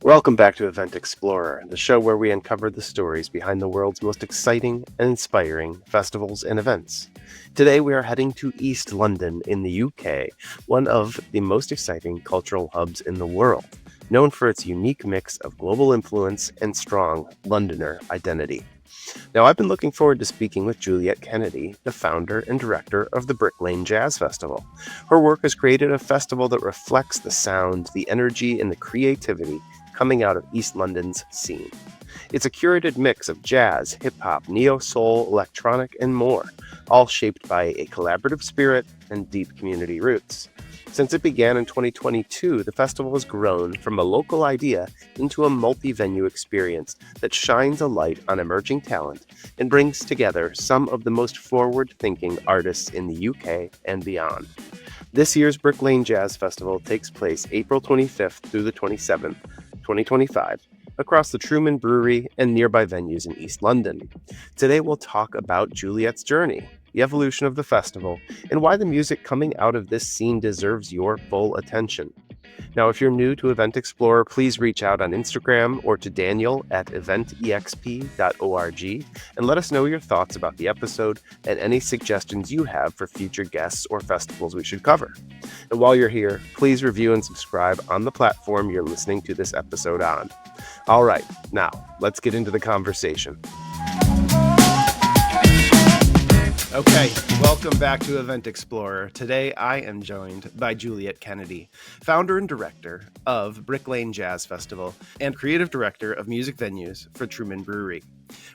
Welcome back to Event Explorer, the show where we uncover the stories behind the world's most exciting and inspiring festivals and events. Today we are heading to East London in the UK, one of the most exciting cultural hubs in the world, known for its unique mix of global influence and strong Londoner identity. Now, I've been looking forward to speaking with Juliet Kennedy, the founder and director of the Brick Lane Jazz Festival. Her work has created a festival that reflects the sound, the energy, and the creativity coming out of East London's scene. It's a curated mix of jazz, hip-hop, neo-soul, electronic, and more, all shaped by a collaborative spirit and deep community roots. Since it began in 2022, the festival has grown from a local idea into a multi-venue experience that shines a light on emerging talent and brings together some of the most forward-thinking artists in the UK and beyond. This year's Brick Lane Jazz Festival takes place April 25th through the 27th, 2025, across the Truman Brewery and nearby venues in East London. Today we'll talk about Juliet's journey, the evolution of the festival, and why the music coming out of this scene deserves your full attention. Now, if you're new to Event Explorer, please reach out on Instagram or to Daniel at eventexp.org and let us know your thoughts about the episode and any suggestions you have for future guests or festivals we should cover. And while you're here, please review and subscribe on the platform you're listening to this episode on. All right, now let's get into the conversation. Okay, welcome back to Event Explorer. Today I am joined by Juliet Kennedy, founder and director of Brick Lane Jazz Festival and creative director of music venues for Truman Brewery.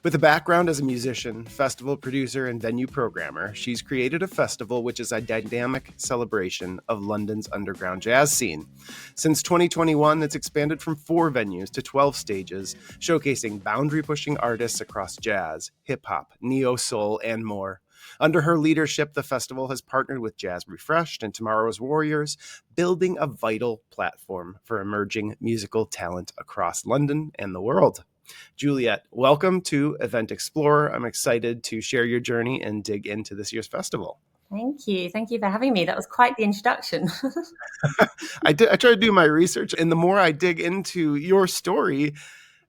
With a background as a musician, festival producer, and venue programmer, she's created a festival which is a dynamic celebration of London's underground jazz scene. Since 2021, it's expanded from 4 venues to 12 stages, showcasing boundary-pushing artists across jazz, hip-hop, neo-soul, and more. Under her leadership, the festival has partnered with Jazz Refreshed and Tomorrow's Warriors, building a vital platform for emerging musical talent across London and the world. Juliet, welcome to Event Explorer. I'm excited to share your journey and dig into this year's festival. Thank you. Thank you for having me. That was quite the introduction. I try to do my research, and the more I dig into your story,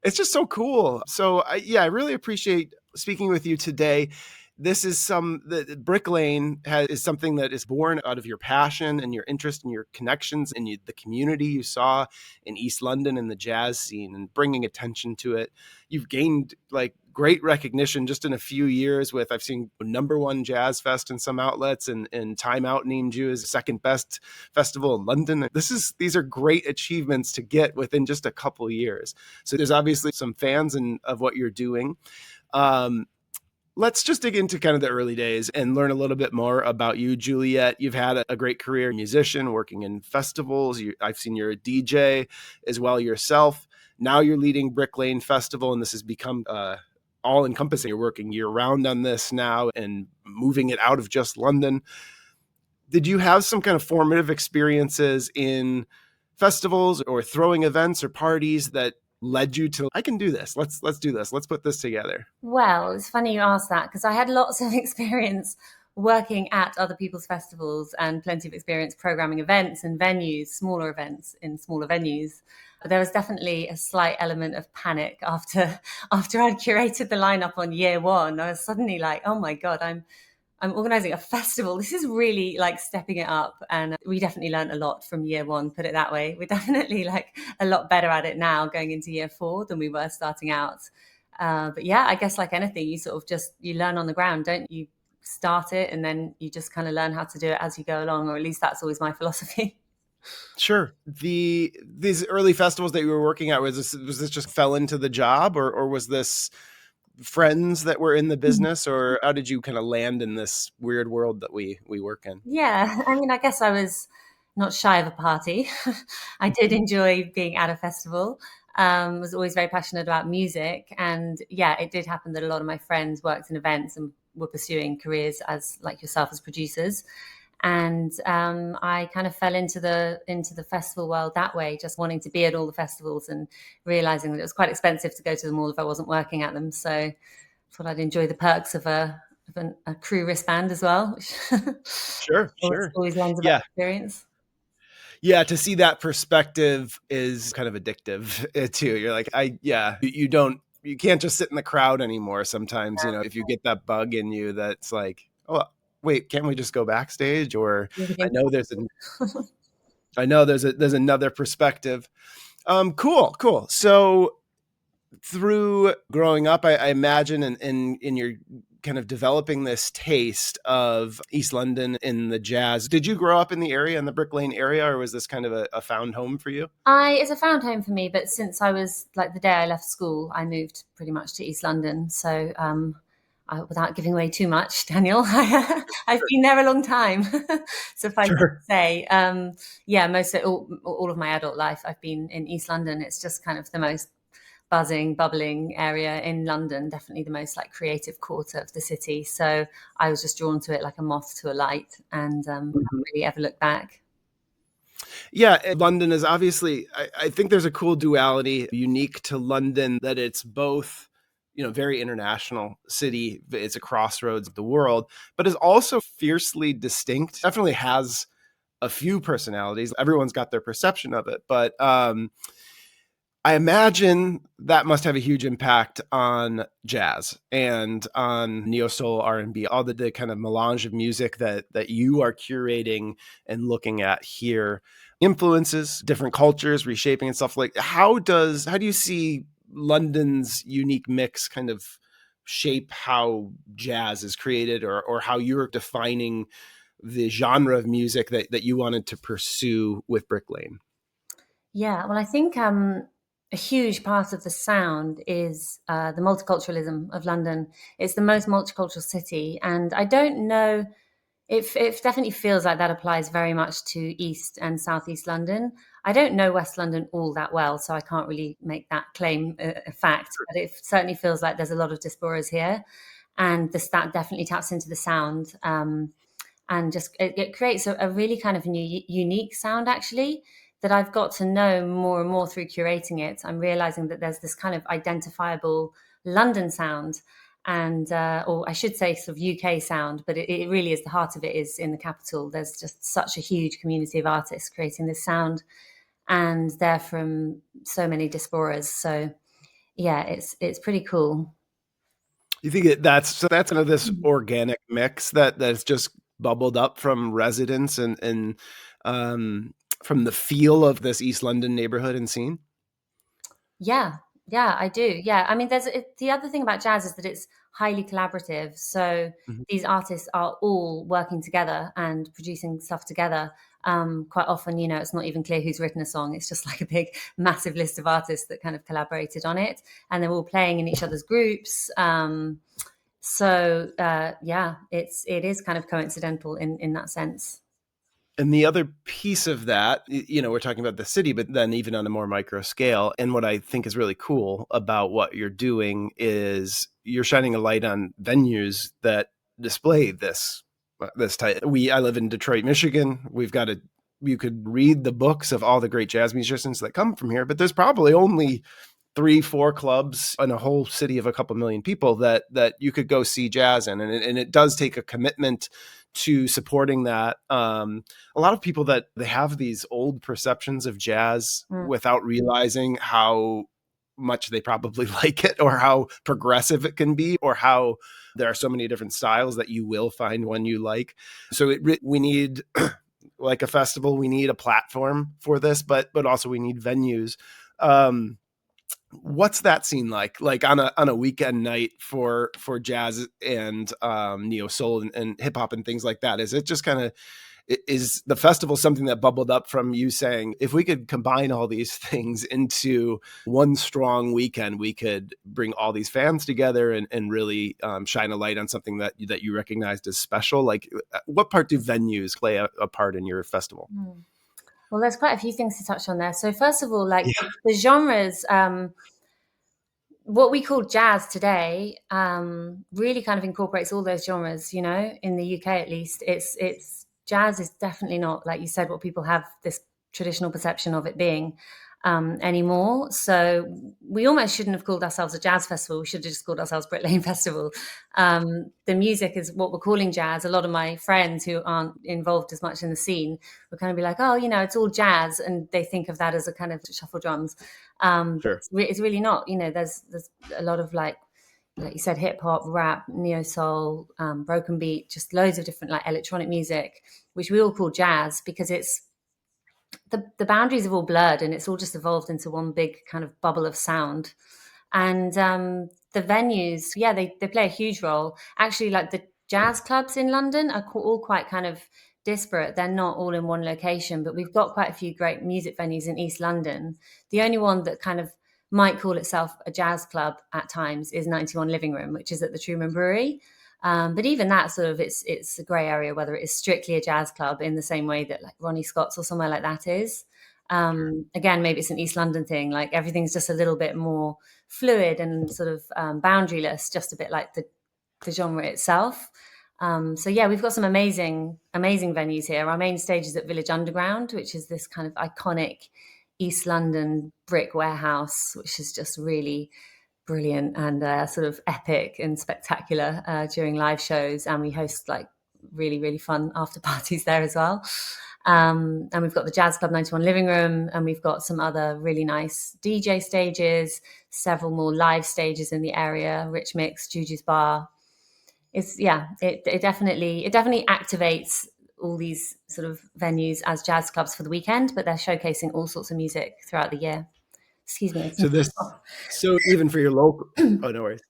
it's just so cool. So, I really appreciate speaking with you today. This is the Brick Lane is something that is born out of your passion and your interest and your connections and the community you saw in East London and the jazz scene and bringing attention to it. You've gained great recognition just in a few years I've seen #1 Jazz Fest in some outlets and Time Out named you as second best festival in London. These are great achievements to get within just a couple years. So there's obviously some fans of what you're doing. Let's just dig into kind of the early days and learn a little bit more about you, Juliet. You've had a great career musician, working in festivals. I've seen you're a DJ as well yourself. Now you're leading Brick Lane Festival, and this has become all-encompassing. You're working year-round on this now and moving it out of just London. Did you have some kind of formative experiences in festivals or throwing events or parties that led you to, I can do this. Let's do this. Let's put this together. Well, it's funny you asked that because I had lots of experience working at other people's festivals and plenty of experience programming events and venues, smaller events in smaller venues. But there was definitely a slight element of panic after I'd curated the lineup on year 1. I was suddenly like, oh my God, I'm organizing a festival. This is really stepping it up. And we definitely learned a lot from year 1, put it that way. We're definitely a lot better at it now going into year 4 than we were starting out. But yeah, I guess like anything, you sort of you learn on the ground, don't you? Start it and then you just kind of learn how to do it as you go along, or at least that's always my philosophy. Sure. These early festivals that you were working at, was this just fell into the job, or was this friends that were in the business, or how did you kind of land in this weird world that we work in? Yeah, I mean, I guess I was not shy of a party. I did enjoy being at a festival. Was always very passionate about music, and yeah, it did happen that a lot of my friends worked in events and were pursuing careers as like yourself as producers. And I kind of fell into the festival world that way, just wanting to be at all the festivals and realizing that it was quite expensive to go to them all if I wasn't working at them. So I thought I'd enjoy the perks of a crew wristband as well. Sure. Always lends a better experience. Yeah, to see that perspective is kind of addictive too. You're like, you don't, you can't just sit in the crowd anymore. Sometimes, if you get that bug in you, that's like, oh, wait, can't we just go backstage? Or I know there's an, I know there's another perspective. Cool. So through growing up, I imagine, in your kind of developing this taste of East London in the jazz. Did you grow up in the area, in the Brick Lane area, or was this kind of a found home for you? It's a found home for me, but since I was like the day I left school, I moved pretty much to East London. So, without giving away too much, Daniel, I've been there a long time. Suffice it to Sure. say, yeah, most of all of my adult life, I've been in East London. It's just kind of the most buzzing, bubbling area in London. Definitely the most like creative quarter of the city. So I was just drawn to it like a moth to a light, and haven't really ever looked back. Yeah, London is obviously, I think there's a cool duality unique to London, that it's both, very international city. It's a crossroads of the world, but is also fiercely distinct. Definitely has a few personalities. Everyone's got their perception of it, but I imagine that must have a huge impact on jazz and on neo soul, R&B, all the kind of melange of music that you are curating and looking at here. Influences, different cultures, reshaping and stuff. Like how do you see London's unique mix kind of shape how jazz is created, or how you're defining the genre of music that you wanted to pursue with Brick Lane? Yeah, well, I think a huge part of the sound is the multiculturalism of London. It's the most multicultural city, and I don't know. It definitely feels like that applies very much to East and Southeast London. I don't know West London all that well, so I can't really make that claim a fact. But it certainly feels like there's a lot of diasporas here, and that definitely taps into the sound. And just it creates a really kind of new, unique sound actually that I've got to know more and more through curating it. I'm realizing that there's this kind of identifiable London sound, and or I should say sort of UK sound, but it really is, the heart of it is in the capital. There's just such a huge community of artists creating this sound, and they're from so many diasporas. So yeah, it's pretty cool. You think that's kind of this organic mix that's just bubbled up from residents and from the feel of this East London neighborhood and scene? Yeah, yeah, I do. Yeah, I mean, the other thing about jazz is that it's highly collaborative. So Mhm. these artists are all working together and producing stuff together. Quite often, it's not even clear who's written a song. It's just like a big, massive list of artists that kind of collaborated on it, and they're all playing in each other's groups. Yeah, it is kind of coincidental in that sense. And the other piece of that, we're talking about the city, but then even on a more micro scale. And what I think is really cool about what you're doing is you're shining a light on venues that display this type. I live in Detroit, Michigan. You could read the books of all the great jazz musicians that come from here, but there's probably only 3, 4 clubs in a whole city of a couple million people that you could go see jazz in, and it does take a commitment to supporting that. A lot of people, that they have these old perceptions of jazz Mm. without realizing how much they probably like it, or how progressive it can be, or how there are so many different styles that you will find one you like. So we need like a festival, we need a platform for this, but also we need venues. Um, what's that scene like on a weekend night for jazz and neo soul and hip hop and things like that? Is it just kind of, is the festival something that bubbled up from you saying, if we could combine all these things into one strong weekend, we could bring all these fans together and really shine a light on something that you recognized as special? Like, what part do venues play a part in your festival? Mm. Well, there's quite a few things to touch on there. So first of all, like Yeah. the genres, what we call jazz today, really kind of incorporates all those genres. In the UK at least, it's jazz is definitely not, like you said, what people have this traditional perception of it being. anymore. So we almost shouldn't have called ourselves a jazz festival. We should have just called ourselves Brit Lane Festival. The music is what we're calling jazz. A lot of my friends who aren't involved as much in the scene will kind of be like, oh, it's all jazz. And they think of that as a kind of shuffle drums. But Sure. it's really not. There's a lot of like you said, hip hop, rap, neo soul, broken beat, just loads of different like electronic music, which we all call jazz because it's the boundaries have all blurred and it's all just evolved into one big kind of bubble of sound. And the venues, yeah, they play a huge role. Actually, like the jazz clubs in London are all quite kind of disparate. They're not all in one location, but we've got quite a few great music venues in East London. The only one that kind of might call itself a jazz club at times is 91 Living Room, which is at the Truman Brewery. But even that sort of it's a grey area whether it is strictly a jazz club in the same way that like Ronnie Scott's or somewhere like that is. Again, maybe it's an East London thing. Like everything's just a little bit more fluid and sort of boundaryless, just a bit like the genre itself. So yeah, we've got some amazing venues here. Our main stage is at Village Underground, which is this kind of iconic East London brick warehouse, which is just really brilliant and sort of epic and spectacular during live shows. And we host like really, really fun after parties there as well. And we've got the Jazz Club 91 Living Room, and we've got some other really nice DJ stages, several more live stages in the area, Rich Mix, Juju's Bar. It definitely activates all these sort of venues as jazz clubs for the weekend, but they're showcasing all sorts of music throughout the year. Excuse me. So even for your local, oh, no worries.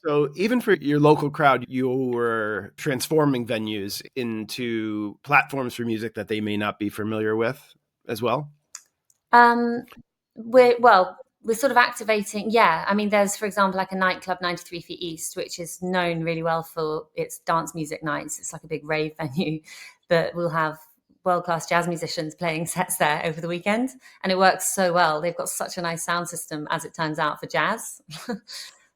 So even for your local crowd, you were transforming venues into platforms for music that they may not be familiar with as well. Um, we're sort of activating. Yeah, I mean, there's for example like a nightclub 93 Feet East, which is known really well for its dance music nights. It's like a big rave venue, but we'll have world-class jazz musicians playing sets there over the weekend, and it works so well. They've got such a nice sound system, as it turns out, for jazz.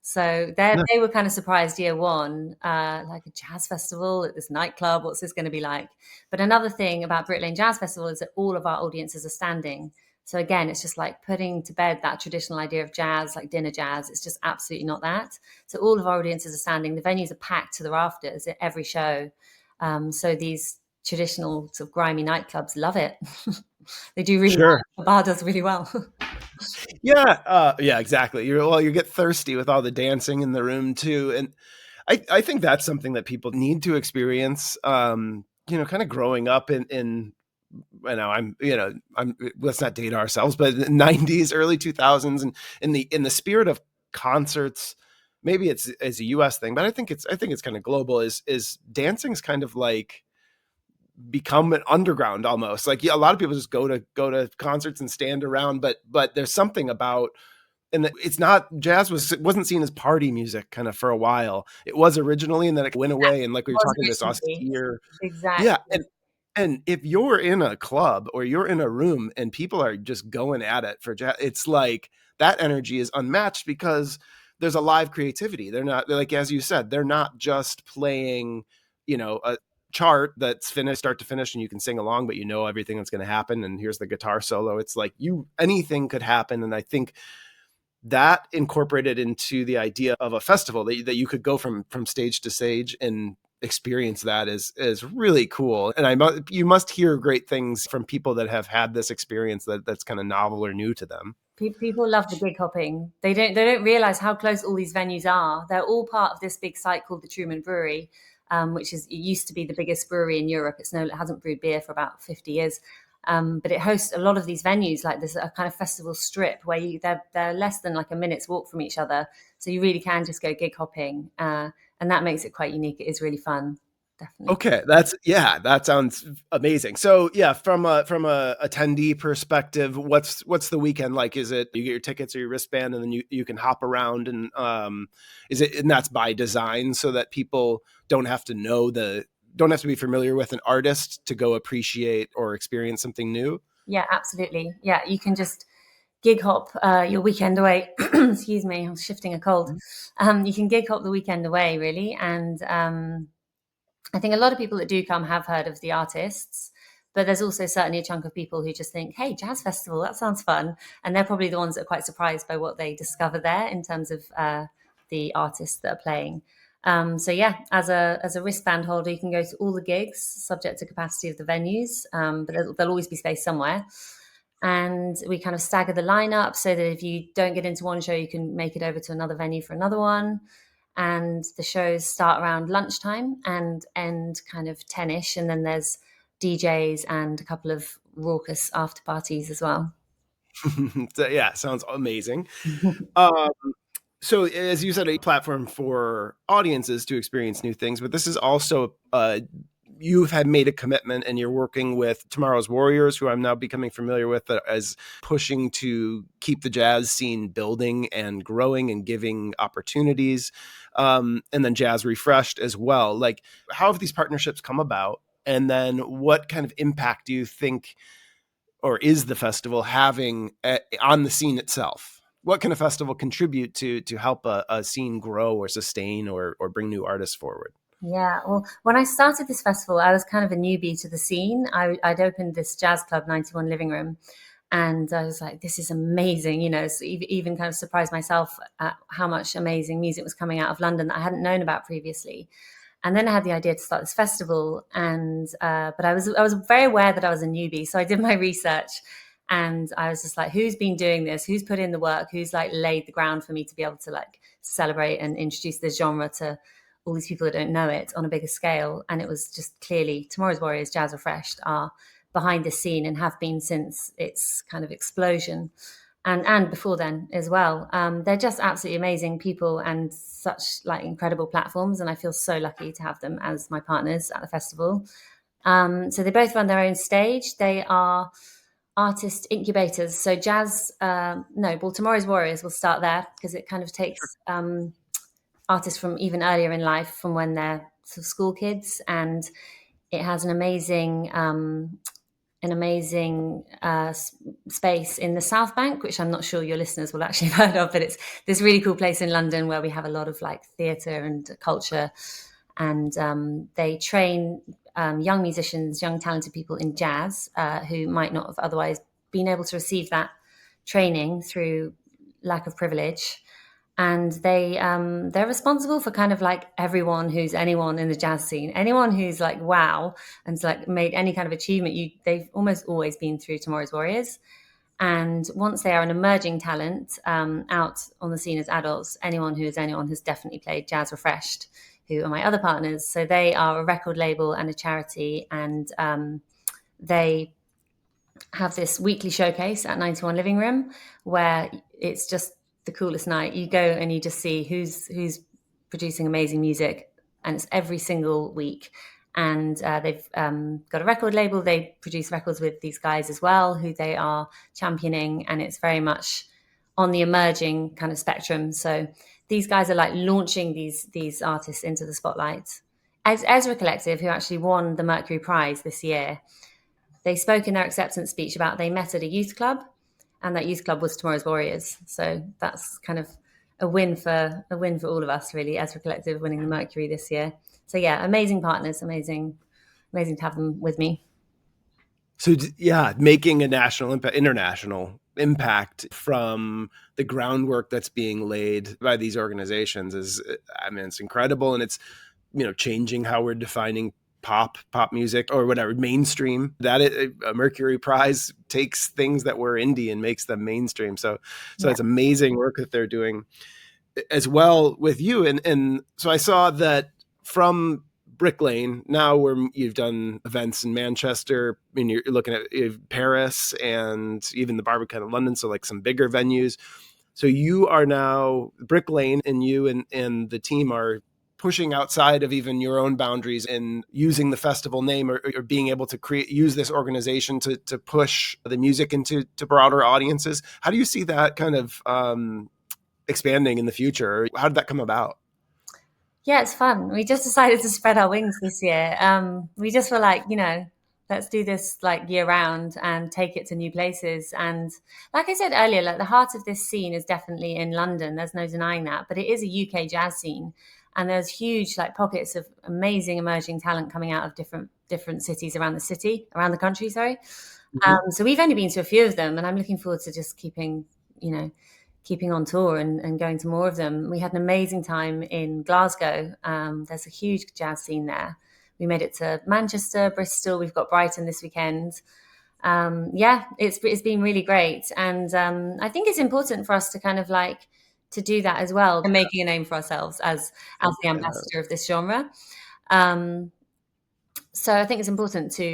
So they were kind of surprised year one, like a jazz festival at this nightclub. What's this going to be like? But another thing about Brit Lane Jazz Festival is that all of our audiences are standing. So again, it's just like putting to bed that traditional idea of jazz, like dinner jazz. It's just absolutely not that. So all of our audiences are standing. The venues are packed to the rafters at every show. So these traditional sort of grimy nightclubs love it. They do really Sure. well. The bar does really well. Yeah, exactly. You get thirsty with all the dancing in the room too, and I think that's something that people need to experience. Kind of growing up in I'm let's not date ourselves, but the 90s, early 2000s, and in the spirit of concerts. Maybe it's a US thing, but I think it's kind of global. Is dancing's kind of like become an underground almost. Like, yeah, a lot of people just go to concerts and stand around, but there's something about, and it's not, jazz wasn't seen as party music kind of for a while. It was originally, and then it went away, and like we were Was talking, this recently. austere, yeah. Exactly. And if you're in a club or you're in a room and people are just going at it for jazz, it's like that energy is unmatched because there's a live creativity. They're like, as you said, they're not just playing, a chart that's finished start to finish and you can sing along, but everything that's going to happen. And here's the guitar solo. It's like anything could happen. And I think that incorporated into the idea of a festival that you could go from stage to stage and experience that is really cool. And you must hear great things from people that have had this experience that's kind of novel or new to them. People love the gig hopping. They don't realize how close all these venues are. They're all part of this big site called the Truman Brewery, which it used to be the biggest brewery in Europe. It hasn't brewed beer for about 50 years. But it hosts a lot of these venues, like there's a kind of festival strip where they're less than like a minute's walk from each other. So you really can just go gig hopping. And that makes it quite unique. It is really fun. Definitely. Okay, that sounds amazing. So yeah, from a attendee perspective, what's the weekend like? Is it you get your tickets or your wristband and then you can hop around, and and that's by design so that people don't have to be familiar with an artist to go appreciate or experience something new? Yeah, absolutely. Yeah, you can just gig hop your weekend away. Excuse me, I was shifting a cold. You can gig hop the weekend away, really. And I think a lot of people that do come have heard of the artists, But there's also certainly a chunk of people who just think, hey, jazz festival, that sounds fun. And they're probably the ones that are quite surprised by what they discover there in terms of the artists that are playing. So yeah, as a wristband holder, you can go to all the gigs, subject to capacity of the venues, but there'll always be space somewhere. And we kind of stagger the lineup so that if you don't get into one show, you can make it over to another venue for another one. And the shows start around lunchtime and end kind of 10ish, and then there's DJs and a couple of raucous after parties as well. So, yeah, sounds amazing. Um, so as you said, a platform for audiences to experience new things, but this is also you have made a commitment and you're working with Tomorrow's Warriors, who I'm now becoming familiar with as pushing to keep the jazz scene building and growing and giving opportunities. And then Jazz Refreshed as well. Like, how have these partnerships come about? And then what kind of impact do you think, or is the festival having on the scene itself? What can a festival contribute to help a scene grow or sustain or bring new artists forward? Yeah, well, when I started this festival, I was kind of a newbie to the scene. I'd opened this jazz club, 91 Living Room, and I was like, this is amazing. So even kind of surprised myself at how much amazing music was coming out of London that I hadn't known about previously. And then I had the idea to start this festival, and but I was very aware that I was a newbie, so I did my research, and I was just like, who's been doing this? Who's put in the work? Who's like laid the ground for me to be able to like celebrate and introduce this genre to all these people that don't know it on a bigger scale? And it was just clearly Tomorrow's Warriors, Jazz Refreshed are behind the scene and have been since its kind of explosion. And before then as well. They're just absolutely amazing people and such like incredible platforms, and I feel so lucky to have them as my partners at the festival. So they both run their own stage. They are artist incubators. So jazz, no, well, Tomorrow's Warriors will start there because it kind of takes artists from even earlier in life, from when they're sort of school kids, and it has an amazing space in the South Bank, which I'm not sure your listeners will actually have heard of, but it's this really cool place in London where we have a lot of like theatre and culture, and they train young musicians, young talented people in jazz who might not have otherwise been able to receive that training through lack of privilege. And they're responsible for kind of like everyone who's anyone in the jazz scene, anyone who's like wow and like made any kind of achievement. They've almost always been through Tomorrow's Warriors, and once they are an emerging talent out on the scene as adults, anyone who is anyone has definitely played Jazz Refreshed, who are my other partners. So they are a record label and a charity, and they have this weekly showcase at 91 Living Room where it's just the coolest night. You go and you just see who's producing amazing music, and it's every single week. And they've got a record label. They produce records with these guys as well, who they are championing, and it's very much on the emerging kind of spectrum. So these guys are like launching these artists into the spotlight. As Ezra Collective, who actually won the Mercury Prize this year, they spoke in their acceptance speech about they met at a youth club, and that youth club was Tomorrow's Warriors. So that's kind of a win for all of us, really. Ezra Collective winning the Mercury this year. So yeah, amazing partners, amazing to have them with me. So yeah, making a national impact, international impact from the groundwork that's being laid by these organizations is, I mean, it's incredible, and it's changing how we're defining pop music or whatever mainstream. That a Mercury Prize takes things that were indie and makes them mainstream. So yeah. It's amazing work that they're doing as well with you. And so I saw that from Brick Lane now, where you've done events in Manchester, and you're looking at Paris and even the Barbican of London, so like some bigger venues. So you are now Brick Lane, and you and the team are pushing outside of even your own boundaries and using the festival name or being able to use this organization to push the music into broader audiences. How do you see that kind of expanding in the future? How did that come about? Yeah, it's fun. We just decided to spread our wings this year. We just were like, let's do this like year round and take it to new places. And like I said earlier, like the heart of this scene is definitely in London. There's no denying that, but it is a UK jazz scene. and there's huge like pockets of amazing emerging talent coming out of different cities around the country. Sorry. Mhm. So we've only been to a few of them, and I'm looking forward to just keeping on tour and going to more of them. We had an amazing time in Glasgow. There's a huge jazz scene there. We made it to Manchester, Bristol. We've got Brighton this weekend. Yeah, it's been really great, and I think it's important for us to kind of like to do that as well, and making a name for ourselves as the Yeah. ambassador of this genre. Um, so I think it's important to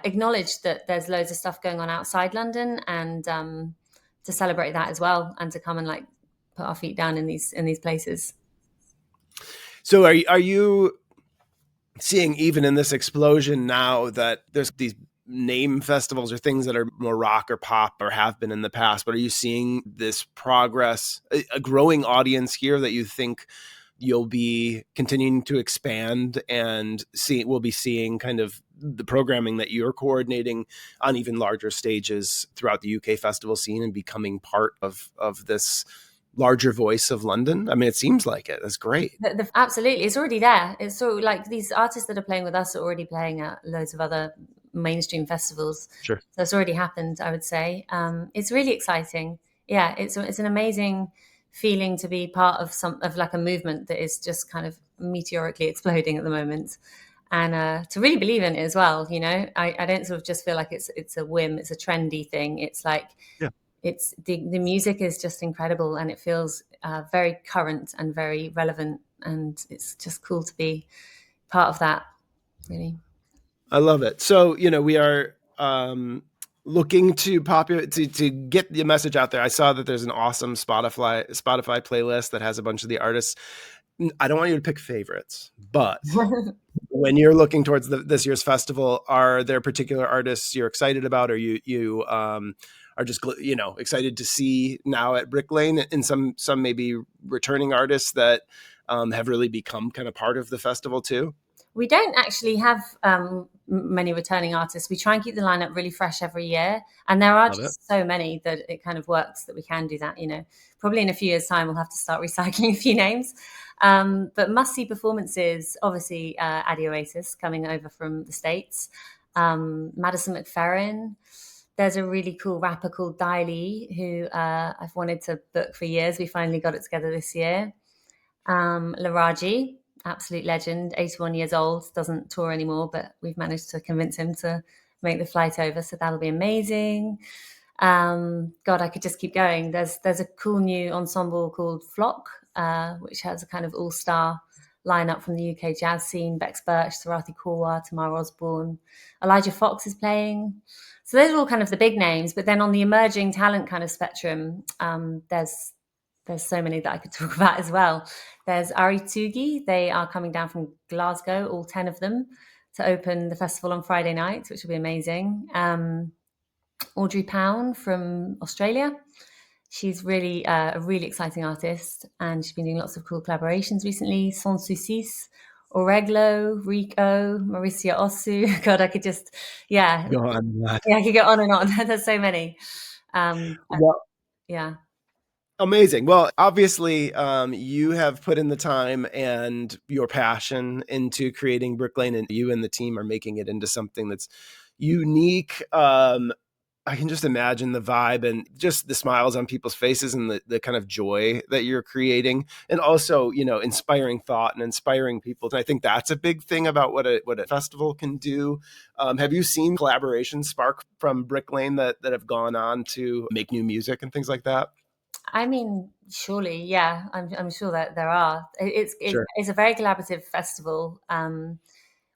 acknowledge that there's loads of stuff going on outside London, and to celebrate that as well, and to come and like put our feet down in these places. So are you seeing, even in this explosion now, that there's these name festivals or things that are more rock or pop or have been in the past, but are you seeing this progress, a growing audience here that you think you'll be continuing to expand and we'll be seeing kind of the programming that you're coordinating on even larger stages throughout the UK festival scene and becoming part of this larger voice of London? I mean, it seems like it. That's great. Absolutely, it's already there. It's sort of like these artists that are playing with us are already playing at loads of other mainstream festivals. Sure. So it's already happened, I would say. It's really exciting. Yeah, it's an amazing feeling to be part of like a movement that is just kind of meteorically exploding at the moment, and to really believe in it as well. I don't sort of just feel like it's a whim, it's a trendy thing. It's like Yeah. it's the music is just incredible, and it feels very current and very relevant, and it's just cool to be part of that, really. I love it. So, we are looking to to get the message out there. I saw that there's an awesome Spotify playlist that has a bunch of the artists. I don't want you to pick favorites, but when you're looking towards this year's festival, are there particular artists you're excited about, or you are just excited to see now at Brick Lane, and some maybe returning artists that have really become kind of part of the festival too? We don't actually have many returning artists. We try and keep the lineup really fresh every year, and there are Love it. just so many that it kind of works that we can do that. Probably in a few years' time, we'll have to start recycling a few names. But must-see performances, obviously, Adi Oasis coming over from the States, Madison McFerrin. There's a really cool rapper called Diley who I've wanted to book for years. We finally got it together this year. Laraji, absolute legend, 81 years old, doesn't tour anymore, but we've managed to convince him to make the flight over, so that'll be amazing. God, I could just keep going. There's a cool new ensemble called Flock, which has a kind of all-star lineup from the UK jazz scene. Bex Birch, Sarathi Kaur, Tamar Osborne, Elijah Fox is playing. So those are all kind of the big names. But then on the emerging talent kind of spectrum, there's so many that I could talk about as well. There's Ari Tsugi. They are coming down from Glasgow, all 10 of them, to open the festival on Friday night, which will be amazing. Audrey Pound from Australia. She's really a really exciting artist, and she's been doing lots of cool collaborations recently. Sans Soucis, Oreglo, Rico, Mauricia Osu. God, I could just, Go on. I could go on and on. There's so many. Well, Yeah. amazing. Well, obviously, you have put in the time and your passion into creating Brick Lane, and you and the team are making it into something that's unique. I can just imagine the vibe and just the smiles on people's faces and the kind of joy that you're creating, and also, inspiring thought and inspiring people. And I think that's a big thing about what a festival can do. Have you seen collaborations spark from Brick Lane that have gone on to make new music and things like that? I mean, surely, yeah. I'm sure that there are. Sure. It's a very collaborative festival,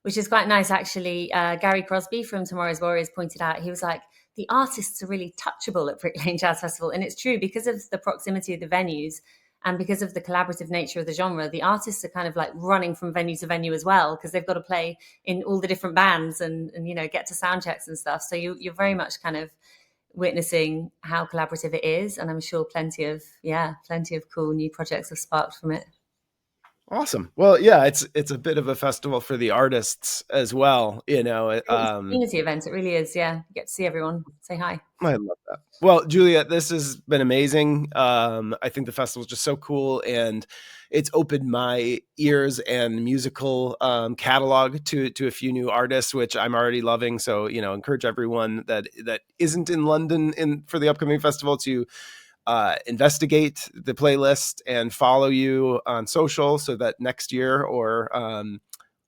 which is quite nice actually. Gary Crosby from Tomorrow's Warriors pointed out, he was like, the artists are really touchable at Brick Lane Jazz Festival, and it's true because of the proximity of the venues and because of the collaborative nature of the genre. The artists are kind of like running from venue to venue as well, because they've got to play in all the different bands and get to sound checks and stuff. So you're very much kind of witnessing how collaborative it is, and I'm sure plenty of cool new projects have sparked from it. Awesome. Well, yeah, it's a bit of a festival for the artists as well. It's a community event. It really is. Yeah. You get to see everyone, say hi. I love that. Well, Juliet, this has been amazing. I think the festival is just so cool, and it's opened my ears and musical catalog to a few new artists, which I'm already loving. So, encourage everyone that isn't in London for the upcoming festival to investigate the playlist and follow you on social, so that next year or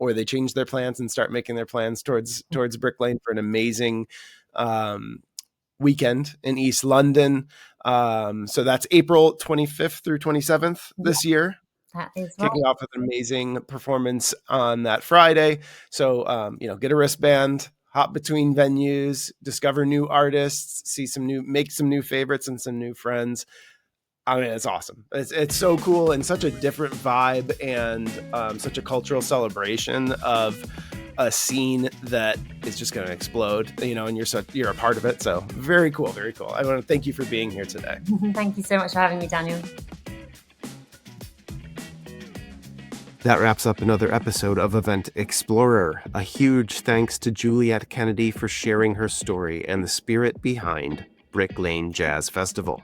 they change their plans and start making their plans towards Brick Lane for an amazing weekend in East London. So that's April 25th through 27th this year. That is right. Kicking off with an amazing performance on that Friday. So, get a wristband, hop between venues, discover new artists, make some new favorites and some new friends. I mean, it's awesome. It's so cool and such a different vibe, and such a cultural celebration of a scene that is just going to explode, and you're a part of it. So very cool, very cool. I want to thank you for being here today. Thank you so much for having me, Daniel. That wraps up another episode of Event Explorer. A huge thanks to Juliet Kennedy for sharing her story and the spirit behind Brick Lane Jazz Festival.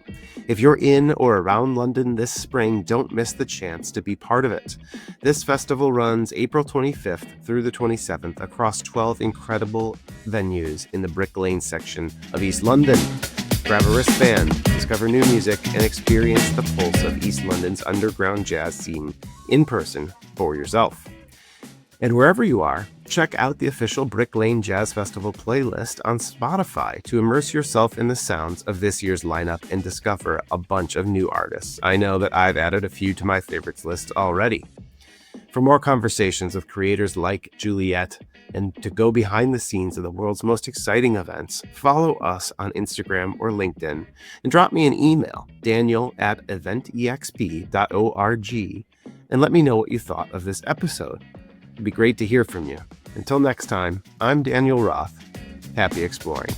If you're in or around London this spring, don't miss the chance to be part of it. This festival runs April 25th through the 27th across 12 incredible venues in the Brick Lane section of East London. Grab a wristband, discover new music, and experience the pulse of East London's underground jazz scene in person for yourself. And wherever you are, check out the official Brick Lane Jazz Festival playlist on Spotify to immerse yourself in the sounds of this year's lineup and discover a bunch of new artists. I know that I've added a few to my favorites list already. For more conversations with creators like Juliet and to go behind the scenes of the world's most exciting events, follow us on Instagram or LinkedIn and drop me an email, daniel@eventexp.org, and let me know what you thought of this episode. It'd be great to hear from you. Until next time, I'm Daniel Roth. Happy exploring.